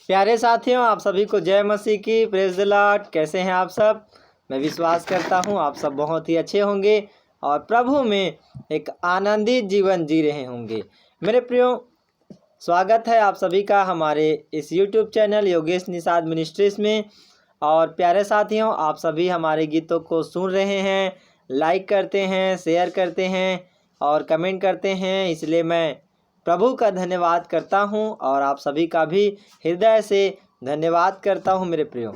प्यारे साथियों, आप सभी को जय मसीह की। Praise the Lord. कैसे हैं आप सब? मैं विश्वास करता हूं आप सब बहुत ही अच्छे होंगे और प्रभु में एक आनंदित जीवन जी रहे होंगे। मेरे प्रियो, स्वागत है आप सभी का हमारे इस YouTube channel Yogesh Nishad ministries में। और प्यारे साथियों, आप सभी हमारे गीतों को सुन रहे हैं, लाइक करते हैं, शेयर करते हैं और कमेंट करते हैं, इसलिए मैं प्रभु का धन्यवाद करता हूं और आप सभी का भी हृदय से धन्यवाद करता हूं। मेरे प्रियो,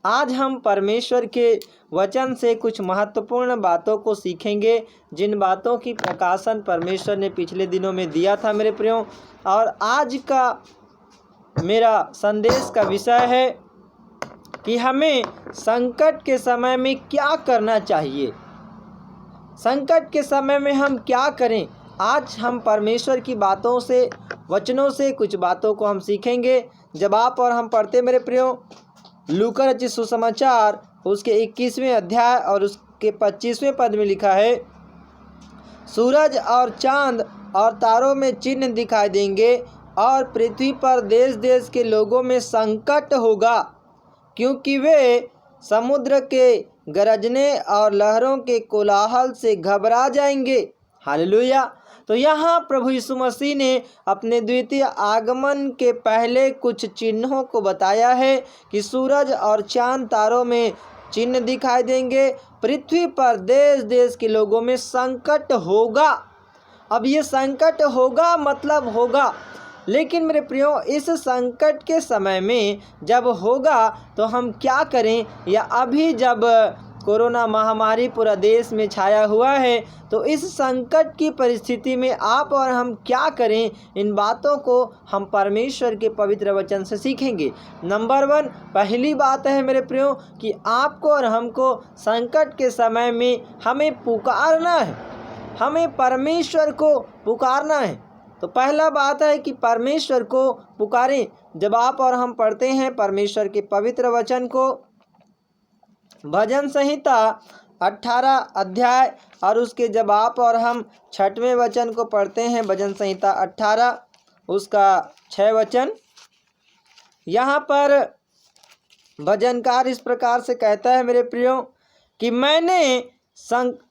आज हम परमेश्वर के वचन से कुछ महत्वपूर्ण बातों को सीखेंगे, जिन बातों की प्रकाशन परमेश्वर ने पिछले दिनों में दिया था मेरे प्रियो। और आज का मेरा संदेश का विषय है कि हमें संकट के समय में क्या करना चाहिए। संकट के समय में हम क्या करें। आज हम परमेश्वर की बातों से, वचनों से कुछ बातों को हम सीखेंगे। जब आप और हम पढ़ते मेरे प्रियो लूका रचित सुसमाचार उसके 21वें अध्याय और उसके 25वें पद में लिखा है, सूरज और चांद और तारों में चिन्ह दिखाई देंगे और पृथ्वी पर देश देश के लोगों में संकट होगा, क्योंकि वे समुद्र के गरजने और लहरों के कोलाहल से घबरा जाएंगे। हालेलुया। तो यहाँ प्रभु यीशु मसीह ने अपने द्वितीय आगमन के पहले कुछ चिन्हों को बताया है कि सूरज और चांद तारों में चिन्ह दिखाई देंगे, पृथ्वी पर देश देश के लोगों में संकट होगा। अब ये संकट होगा मतलब होगा, लेकिन मेरे प्रियो, इस संकट के समय में जब होगा तो हम क्या करें, या अभी जब कोरोना महामारी पूरा देश में छाया हुआ है तो इस संकट की परिस्थिति में आप और हम क्या करें, इन बातों को हम परमेश्वर के पवित्र वचन से सीखेंगे। नंबर 1, पहली बात है मेरे प्रियो कि आपको और हमको संकट के समय में हमें पुकारना है, हमें परमेश्वर को पुकारना है। तो पहला बात है कि परमेश्वर को पुकारें। जब आप और हम पढ़ते हैं परमेश्वर के पवित्र वचन को, भजन संहिता 18 अध्याय और उसके जब आप और हम 6वें वचन को पढ़ते हैं, भजन संहिता 18 उसका 6 वचन, यहाँ पर भजनकार इस प्रकार से कहता है मेरे प्रियो कि मैंने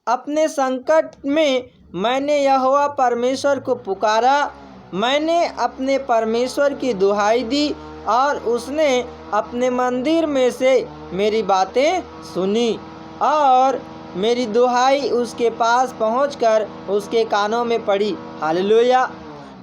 अपने संकट में मैंने यहोवा परमेश्वर को पुकारा, मैंने अपने परमेश्वर की दुहाई दी और उसने अपने मंदिर में से मेरी बातें सुनी और मेरी दुहाई उसके पास पहुंचकर उसके कानों में पड़ी। हालेलुया।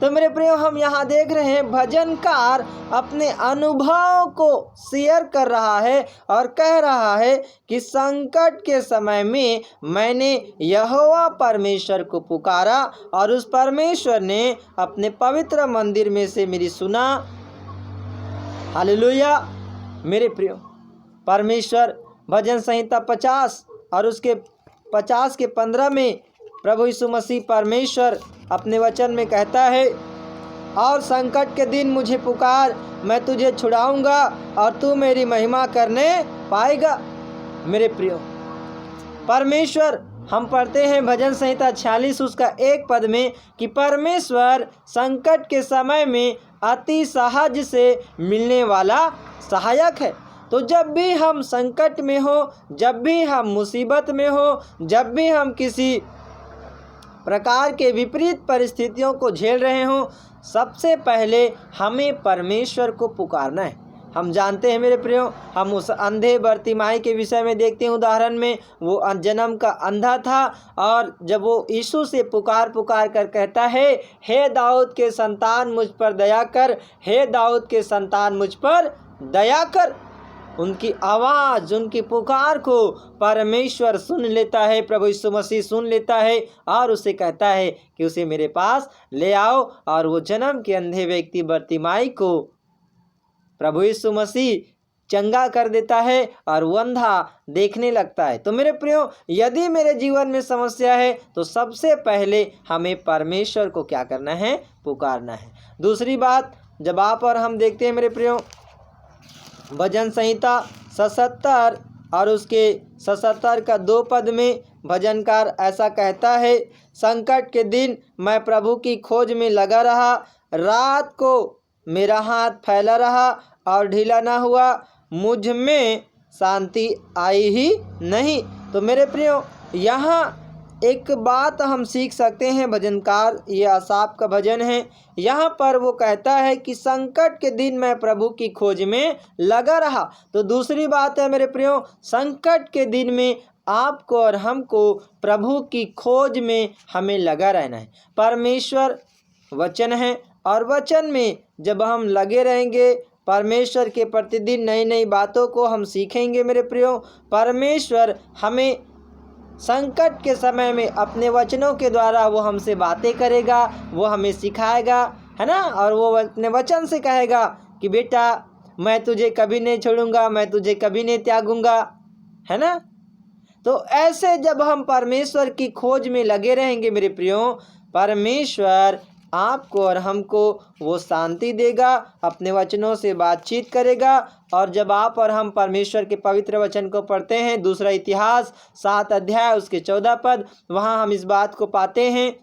तो मेरे प्रियो, हम यहाँ देख रहे हैं भजनकार अपने अनुभव को शेयर कर रहा है और कह रहा है कि संकट के समय में मैंने यहोवा परमेश्वर को पुकारा और उस परमेश्वर ने अपने पवित्र मंदिर में से मेरी सुना। हालेलुया। मेरे प्रियो, परमेश्वर भजन संहिता 50 और उसके 50 के 15 में प्रभु यीशु मसीह परमेश्वर अपने वचन में कहता है, और संकट के दिन मुझे पुकार, मैं तुझे छुड़ाऊंगा और तू मेरी महिमा करने पाएगा। मेरे प्रियो, परमेश्वर, हम पढ़ते हैं भजन संहिता 46 उसका 1 पद में कि परमेश्वर संकट के समय में अति सहज से मिलने वाला सहायक है। तो जब भी हम संकट में हो, जब भी हम मुसीबत में हो, जब भी हम किसी प्रकार के विपरीत परिस्थितियों को झेल रहे हों, सबसे पहले हमें परमेश्वर को पुकारना है। हम जानते हैं मेरे प्रियो, हम उस अंधे बर्तिमाई के विषय में देखते हैं उदाहरण में, वो जन्म का अंधा था और जब वो यीशु से पुकार कर कहता है, हे दाऊद के संतान मुझ पर दया कर, हे दाऊद के संतान मुझ पर दया कर, उनकी आवाज़, उनकी पुकार को परमेश्वर सुन लेता है, प्रभु यीशु मसीह सुन लेता है और उसे कहता है कि उसे मेरे पास ले आओ। और वो जन्म के अंधे व्यक्ति बर्तिमाई को प्रभु यीशु मसीह चंगा कर देता है और वो अंधा देखने लगता है। तो मेरे प्रियो, यदि मेरे जीवन में समस्या है तो सबसे पहले हमें परमेश्वर को क्या करना है, पुकारना है। दूसरी बात, जब आप और हम देखते हैं मेरे प्रियो भजन संहिता 77 और उसके 77 का 2 पद में भजनकार ऐसा कहता है, संकट के दिन मैं प्रभु की खोज में लगा रहा, रात को मेरा हाथ फैला रहा और ढीला ना हुआ, मुझ में शांति आई ही नहीं। तो मेरे प्रियो, यहाँ एक बात हम सीख सकते हैं। भजनकार, ये आसाफ का भजन है, यहाँ पर वो कहता है कि संकट के दिन मैं प्रभु की खोज में लगा रहा। तो दूसरी बात है मेरे प्रियो, संकट के दिन में आपको और हमको प्रभु की खोज में हमें लगा रहना है। परमेश्वर वचन है, और वचन में जब हम लगे रहेंगे, परमेश्वर के प्रतिदिन नई नई बातों को हम सीखेंगे मेरे प्रियो। परमेश्वर हमें संकट के समय में अपने वचनों के द्वारा वो हमसे बातें करेगा, वो हमें सिखाएगा, है ना। और वो अपने वचन से कहेगा कि बेटा मैं तुझे कभी नहीं छोड़ूंगा, मैं तुझे कभी नहीं त्यागूंगा, है ना। तो ऐसे जब हम परमेश्वर की खोज में लगे रहेंगे मेरे प्रियो, परमेश्वर आपको और हमको वो शांति देगा, अपने वचनों से बातचीत करेगा। और जब आप और हम परमेश्वर के पवित्र वचन को पढ़ते हैं, दूसरा इतिहास 7 अध्याय उसके 14 पद, वहाँ हम इस बात को पाते हैं।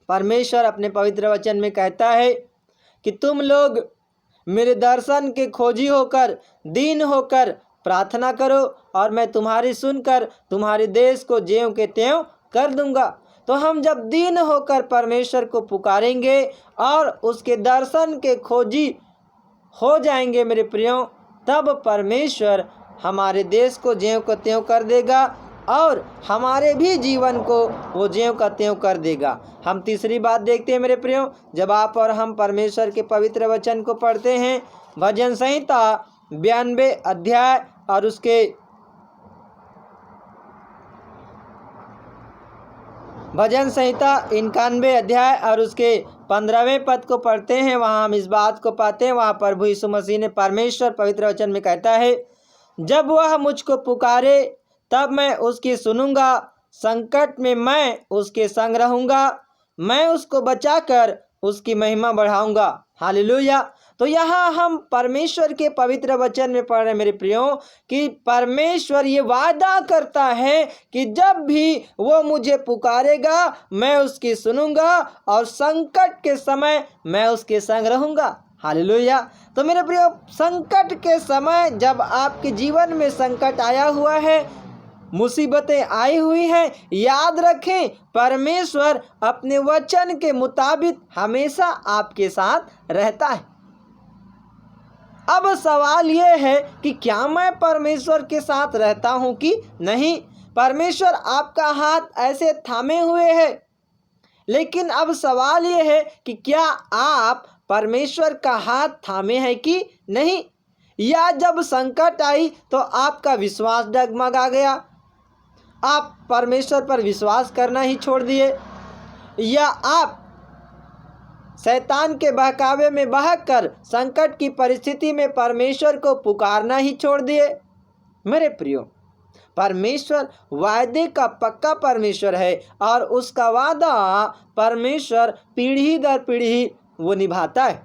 परमेश्वर अपने पवित्र वचन में कहता है कि तुम लोग मेरे दर्शन के खोजी होकर, दीन होकर प्रार्थना करो, और मैं तुम्हारी सुनकर तुम्हारे देश को ज्यों के त्यों कर दूंगा। तो हम जब दीन होकर परमेश्वर को पुकारेंगे और उसके दर्शन के खोजी हो जाएंगे मेरे प्रियो, तब परमेश्वर हमारे देश को ज्यों का त्यों कर देगा, और हमारे भी जीवन को वो ज्यों का त्यों कर देगा। हम तीसरी बात देखते हैं मेरे प्रियो, जब आप और हम परमेश्वर के पवित्र वचन को पढ़ते हैं, भजन संहिता 92 अध्याय और उसके भजन संहिता 91 अध्याय और उसके 15वें पद को पढ़ते हैं, वहाँ हम इस बात को पाते हैं। वहाँ प्रभु यीशु मसीह ने, परमेश्वर पवित्र वचन में कहता है, जब वह मुझको पुकारे तब मैं उसकी सुनूंगा, संकट में मैं उसके संग रहूंगा, मैं उसको बचाकर उसकी महिमा बढ़ाऊंगा। हालेलुया। तो यहाँ हम परमेश्वर के पवित्र वचन में पढ़ रहे हैं मेरे प्रियो कि परमेश्वर ये वादा करता है कि जब भी वो मुझे पुकारेगा मैं उसकी सुनूंगा, और संकट के समय मैं उसके संग रहूंगा। हालेलुया। तो मेरे प्रियो, संकट के समय जब आपके जीवन में संकट आया हुआ है, मुसीबतें आई हुई हैं, याद रखें परमेश्वर अपने वचन के मुताबिक हमेशा आपके साथ रहता है। अब सवाल यह है कि क्या मैं परमेश्वर के साथ रहता हूं कि नहीं। परमेश्वर आपका हाथ ऐसे थामे हुए है, लेकिन अब सवाल यह है कि क्या आप परमेश्वर का हाथ थामे हैं कि नहीं। या जब संकट आई तो आपका विश्वास डगमगा गया, आप परमेश्वर पर विश्वास करना ही छोड़ दिए, या आप शैतान के बहकावे में बहकर संकट की परिस्थिति में परमेश्वर को पुकारना ही छोड़ दिए। मेरे प्रियो, परमेश्वर वायदे का पक्का परमेश्वर है, और उसका वादा परमेश्वर पीढ़ी दर पीढ़ी वो निभाता है।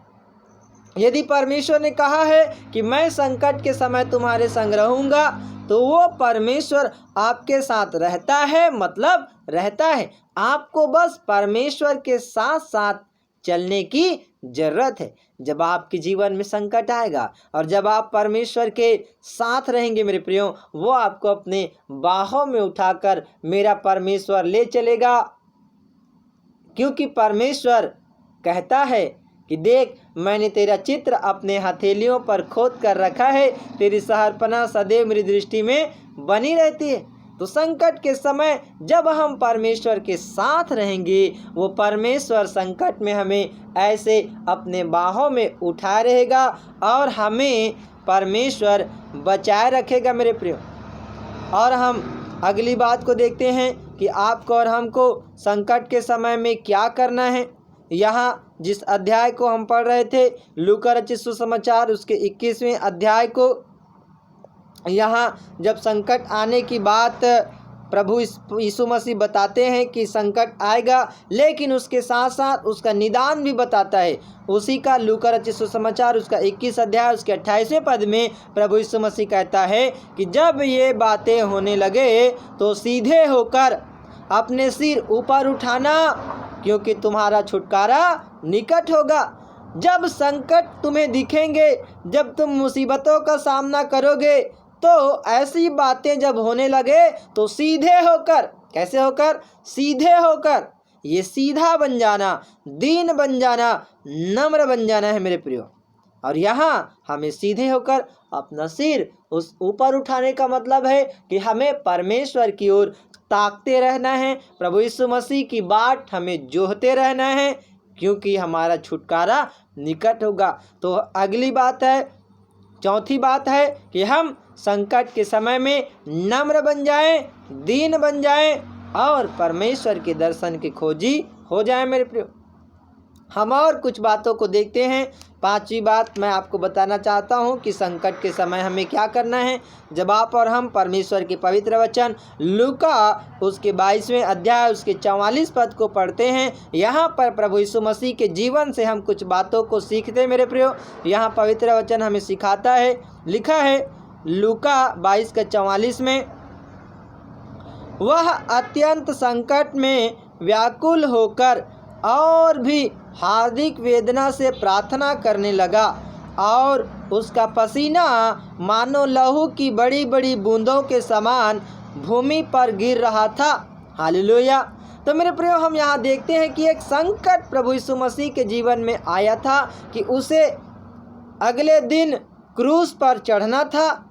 यदि परमेश्वर ने कहा है कि मैं संकट के समय तुम्हारे संग रहूंगा, तो वो परमेश्वर आपके साथ रहता है, मतलब रहता है। आपको बस परमेश्वर के साथ साथ चलने की जरूरत है। जब आपके जीवन में संकट आएगा और जब आप परमेश्वर के साथ रहेंगे मेरे प्रियो, वो आपको अपने बाहों में उठाकर मेरा परमेश्वर ले चलेगा। क्योंकि परमेश्वर कहता है कि देख, मैंने तेरा चित्र अपने हथेलियों पर खोद कर रखा है, तेरी शहरपनाह सदैव मेरी दृष्टि में बनी रहती है। तो संकट के समय जब हम परमेश्वर के साथ रहेंगे, वो परमेश्वर संकट में हमें ऐसे अपने बाहों में उठाए रहेगा और हमें परमेश्वर बचाए रखेगा मेरे प्रियो। और हम अगली बात को देखते हैं कि आपको और हमको संकट के समय में क्या करना है। यहाँ जिस अध्याय को हम पढ़ रहे थे, लूका रचित सुसमाचार उसके 21वें अध्याय को, यहाँ जब संकट आने की बात प्रभु यीशु मसीह बताते हैं कि संकट आएगा, लेकिन उसके साथ साथ उसका निदान भी बताता है। उसी का लूका रचित सुसमाचार उसका 21 अध्याय उसके 28वें पद में प्रभु यीशु मसीह कहता है कि जब ये बातें होने लगे तो सीधे होकर अपने सिर ऊपर उठाना, क्योंकि तुम्हारा छुटकारा निकट होगा। जब संकट तुम्हें दिखेंगे, जब तुम मुसीबतों का सामना करोगे, तो ऐसी बातें जब होने लगे तो सीधे होकर, कैसे होकर? सीधे होकर, ये सीधा बन जाना, दीन बन जाना, नम्र बन जाना है मेरे प्रियो। और यहाँ हमें सीधे होकर अपना सिर उस ऊपर उठाने का मतलब है कि हमें परमेश्वर की ओर ताकते रहना है, प्रभु यीशु मसीह की बाट हमें जोहते रहना है, क्योंकि हमारा छुटकारा निकट होगा। तो अगली बात है, चौथी बात है कि हम संकट के समय में नम्र बन जाएं, दीन बन जाएं और परमेश्वर के दर्शन के खोजी हो जाएं मेरे प्रियो। हम और कुछ बातों को देखते हैं। पांचवी बात मैं आपको बताना चाहता हूं कि संकट के समय हमें क्या करना है। जब आप और हम परमेश्वर के पवित्र वचन लूका उसके 22वें अध्याय उसके 44 पद को पढ़ते हैं, यहाँ पर प्रभु यीशु मसीह के जीवन से हम कुछ बातों को सीखते हैं मेरे प्रियो। यहाँ पवित्र वचन हमें सिखाता है, लिखा है लूका 22:44 में, वह अत्यंत संकट में व्याकुल होकर और भी हार्दिक वेदना से प्रार्थना करने लगा और उसका पसीना मानो लहू की बड़ी बड़ी बूंदों के समान भूमि पर गिर रहा था। हालेलुया। तो मेरे प्रियो, हम यहाँ देखते हैं कि एक संकट प्रभु यीशु मसीह के जीवन में आया था कि उसे अगले दिन क्रूस पर चढ़ना था।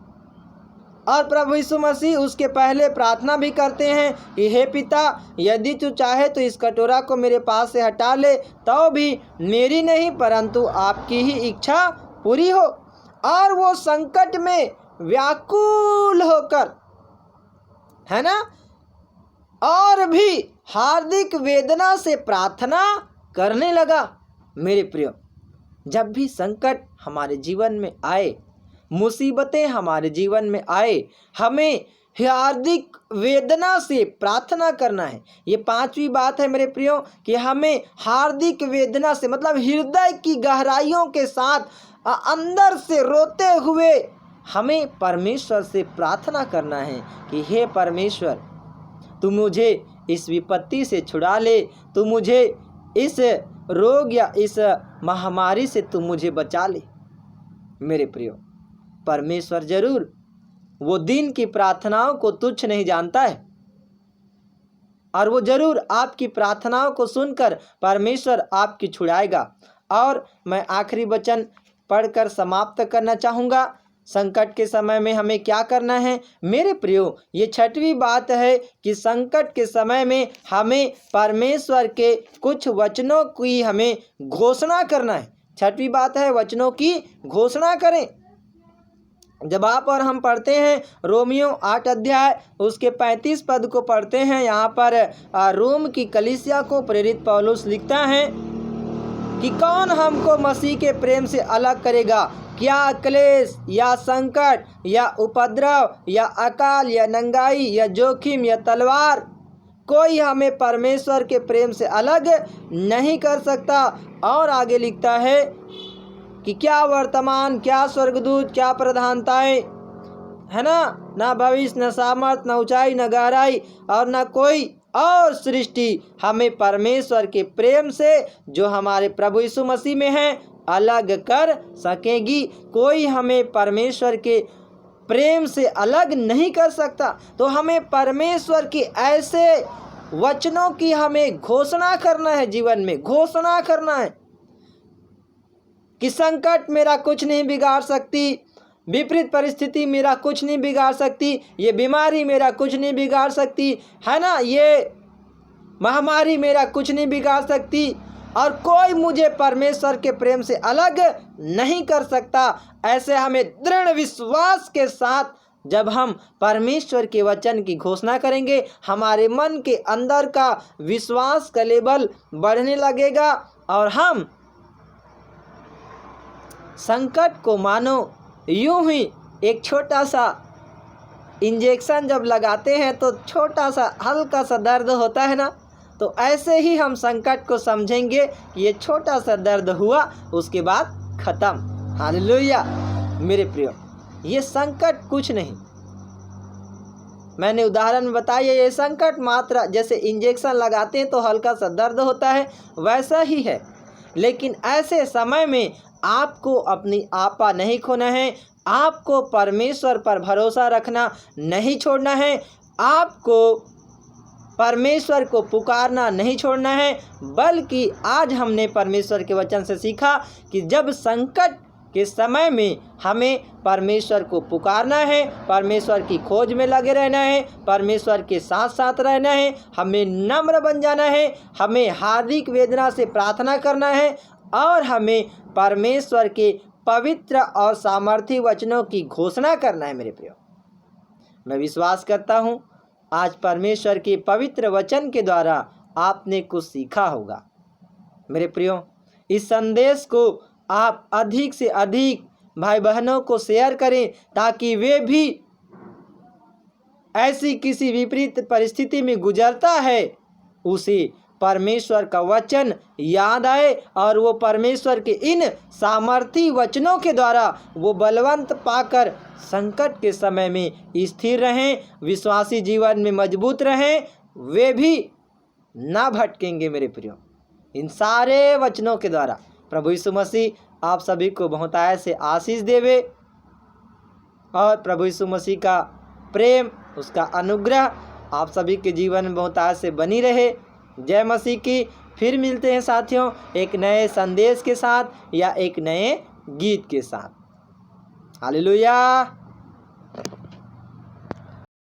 और प्रभु यीशु मसीह उसके पहले प्रार्थना भी करते हैं कि हे पिता, यदि तू चाहे तो इस कटोरा को मेरे पास से हटा ले, तो भी मेरी नहीं परंतु आपकी ही इच्छा पूरी हो। और वो संकट में व्याकुल होकर, है ना, और भी हार्दिक वेदना से प्रार्थना करने लगा। मेरे प्रियो, जब भी संकट हमारे जीवन में आए, मुसीबतें हमारे जीवन में आए, हमें हार्दिक वेदना से प्रार्थना करना है। ये पांचवी बात है मेरे प्रियो कि हमें हार्दिक वेदना से, मतलब हृदय की गहराइयों के साथ अंदर से रोते हुए हमें परमेश्वर से प्रार्थना करना है कि हे परमेश्वर, तू मुझे इस विपत्ति से छुड़ा ले, तू मुझे इस रोग या इस महामारी से तू मुझे बचा ले। मेरे प्रियो, परमेश्वर जरूर वो दिन की प्रार्थनाओं को तुच्छ नहीं जानता है, और वो जरूर आपकी प्रार्थनाओं को सुनकर परमेश्वर आपकी छुड़ाएगा। और मैं आखिरी वचन पढ़कर समाप्त करना चाहूँगा। संकट के समय में हमें क्या करना है मेरे प्रियो? ये छठवीं बात है कि संकट के समय में हमें परमेश्वर के कुछ वचनों की हमें घोषणा करना है। छठवीं बात है, वचनों की घोषणा करें। जब आप और हम पढ़ते हैं रोमियो 8 अध्याय उसके 35 पद को पढ़ते हैं, यहाँ पर रोम की कलीसिया को प्रेरित पौलुस लिखता है कि कौन हमको मसीह के प्रेम से अलग करेगा? क्या क्लेश या संकट या उपद्रव या अकाल या नंगाई या जोखिम या तलवार? कोई हमें परमेश्वर के प्रेम से अलग नहीं कर सकता। और आगे लिखता है कि क्या वर्तमान, क्या स्वर्गदूत, क्या प्रधानताएं, है ना, ना भविष्य, न सामर्थ, न ऊंचाई, न गहराई और न कोई और सृष्टि हमें परमेश्वर के प्रेम से जो हमारे प्रभु यीशु मसीह में है अलग कर सकेगी। कोई हमें परमेश्वर के प्रेम से अलग नहीं कर सकता। तो हमें परमेश्वर के ऐसे वचनों की हमें घोषणा करना है, जीवन में घोषणा करना है कि संकट मेरा कुछ नहीं बिगाड़ सकती, विपरीत परिस्थिति मेरा कुछ नहीं बिगाड़ सकती, ये बीमारी मेरा कुछ नहीं बिगाड़ सकती, है ना, ये महामारी मेरा कुछ नहीं बिगाड़ सकती, और कोई मुझे परमेश्वर के प्रेम से अलग नहीं कर सकता। ऐसे हमें दृढ़ विश्वास के साथ जब हम परमेश्वर के वचन की घोषणा करेंगे, हमारे मन के अंदर का विश्वास का लेवल बढ़ने लगेगा और हम संकट को मानो यूं ही एक छोटा सा इंजेक्शन जब लगाते हैं तो छोटा सा हल्का सा दर्द होता है ना, तो ऐसे ही हम संकट को समझेंगे कि ये छोटा सा दर्द हुआ, उसके बाद खत्म। हालेलुया। मेरे प्रियो, ये संकट कुछ नहीं, मैंने उदाहरण में बताया, ये संकट मात्र जैसे इंजेक्शन लगाते हैं तो हल्का सा दर्द होता है, वैसा ही है। लेकिन ऐसे समय में आपको अपनी आपा नहीं खोना है, आपको परमेश्वर पर भरोसा रखना नहीं छोड़ना है, आपको परमेश्वर को पुकारना नहीं छोड़ना है। बल्कि आज हमने परमेश्वर के वचन से सीखा कि जब संकट के समय में हमें परमेश्वर को पुकारना है, परमेश्वर की खोज में लगे रहना है, परमेश्वर के साथ साथ रहना है, हमें नम्र बन जाना है, हमें हार्दिक वेदना से प्रार्थना करना है और हमें परमेश्वर के पवित्र और सामर्थी वचनों की घोषणा करना है। मेरे प्रियो, मैं विश्वास करता हूँ आज परमेश्वर के पवित्र वचन के द्वारा आपने कुछ सीखा होगा। मेरे प्रियो, इस संदेश को आप अधिक से अधिक भाई बहनों को शेयर करें ताकि वे भी ऐसी किसी विपरीत परिस्थिति में गुजरता है उसे परमेश्वर का वचन याद आए और वो परमेश्वर के इन सामर्थी वचनों के द्वारा वो बलवंत पाकर संकट के समय में स्थिर रहें, विश्वासी जीवन में मजबूत रहें, वे भी ना भटकेंगे। मेरे प्रियो, इन सारे वचनों के द्वारा प्रभु यीशु मसीह आप सभी को बहुतायत से आशीष देवे और प्रभु यीशु मसीह का प्रेम, उसका अनुग्रह आप सभी के जीवन में बहुतायत से बनी रहे। जय मसीह की। फिर मिलते हैं साथियों एक नए संदेश के साथ या एक नए गीत के साथ। हालेलुया।